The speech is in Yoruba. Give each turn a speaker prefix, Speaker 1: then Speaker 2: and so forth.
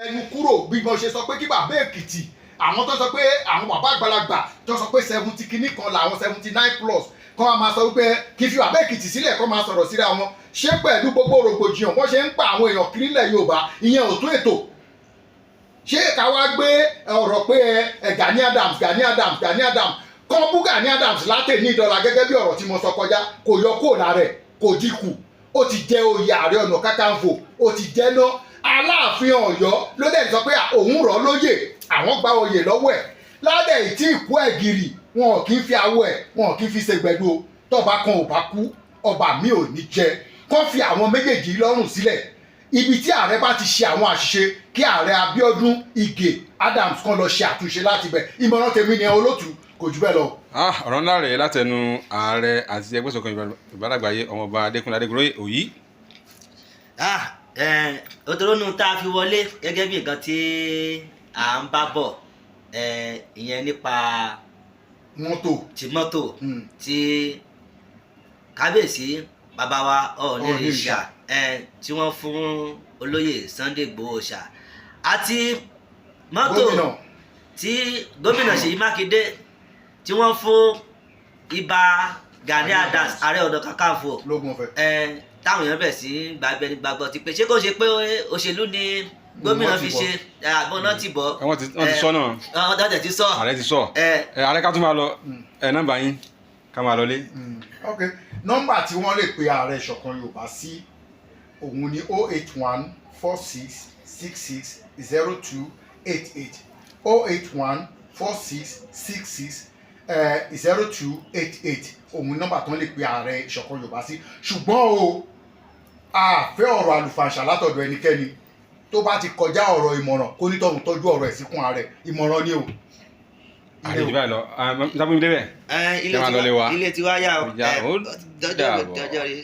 Speaker 1: ẹnu kúrò bí mo ṣe sọ pé kí Baba Ekiti àwọn tó sọ pé àwọn bàbá àgbàlagbà tó sọ pé 70 kìíní kan làwọn 79 plus kọ́ máa sọ wípé kí fi Baba Ekiti sílẹ̀ kọ́ máa sọ̀rọ̀ síra wọn ṣé pẹ̀lú gbogbo rògbòdìyàn wọ́n ṣe ń pa àwọn èèyàn kiri ilẹ̀ Yorùbá ìyẹn ò tó ètò ṣé ká wá gbé ọ̀rọ̀ pé Gani Adams kọ́ bú Gani Adams látẹ̀ ní ìdọ́là gẹ́gẹ́ bí ọ̀rọ̀ tí mo sọ kọjá kò yọ kó lára ẹ̀ kò dínkù ó ti jẹ oyè Ààrẹ Ọ̀nà Kakanfò ó ti jẹ́ ná Aláàfin Ọ̀yọ́ ló dẹ̀ sọ pé òun rọ̀ lóyè àwọn gba oyè lọ́wọ́ ẹ̀ ládẹ̀ ìtí ìkú ẹ̀ gírì wọn kì í fi awọ ẹ̀ wọn kì í fi ṣègbẹ̀dú o tọ́ba kan ò bá kú ọba mi ò ní jẹ kọ́ fi àwọn méjèèjì lọ́rùn sílẹ̀ ibi tí ààrẹ bá ti ṣe àwọn àṣìṣe kí ààrẹ Abíọ́dún Ìgè Adams kan lọ ṣe àtúnṣe láti bẹ̀ ìmọ̀ràn tèmi ni olótùú kò jù bẹ́ẹ̀ lọ.
Speaker 2: ọ̀rọ̀ ńlá rèé látẹnu ààrẹ àti ẹgbẹ́ ìṣọ̀kan Yorùbá lágbàáyé ọmọọba Adékúnlé Adégoróyè Òyí.
Speaker 3: òtòrónú tá a fi wọlé gẹ́gẹ́ bí nǹkan tí à ń bá bọ̀ ìyẹn nípa mọ́tò tí kábíyèsí bàbá wa Ọọ̀nìrìṣà tí wọ́n fún olóyè Sunday Igboho Ṣà àti mọ́tò tí gómìnà Ṣèyí Mákindé tí wọ́n fún ibà Gani Adams Ààrẹ Ọ̀nà Kakanfò táwọn èèyàn bẹ̀ sí gbàgbọ́ ti pé ṣé kò ṣe pé òṣèlú ni gómìnà fi ṣe àgbọn náà ti bọ̀.
Speaker 2: wọ́n ti sọ náà.
Speaker 3: wọ́n ti sọ.
Speaker 2: ààrẹ ti sọ. ààrẹ ká tún máa lọ nọ́mbà yín ká máa lọ lé.
Speaker 1: ok nọ́mbà tí wọ́n lè pe ààrẹ ìṣọ̀kan Yorùbá sí òun ni 081 46 66 0288 081 46 66 0288 òun nọ́mbà tó ń lè pe ààrẹ ìṣọ̀kan Yorùbá sí ṣùgbọ́n o a fẹ́ ọ̀rọ̀ àlùfàǹṣà látọ̀dọ̀ ẹnikẹ́ni tó bá ti kọjá ọ̀rọ̀ ìmọ̀ràn kó nítọ̀hún tọ́jú ọ̀rọ̀ ẹ̀ síkún ààrẹ ìmọ̀ràn ni o.
Speaker 2: ààrẹ ìdíbà lọ sábà mi débẹ̀.
Speaker 3: ilé tiwa yà ó dọjọ́ rí.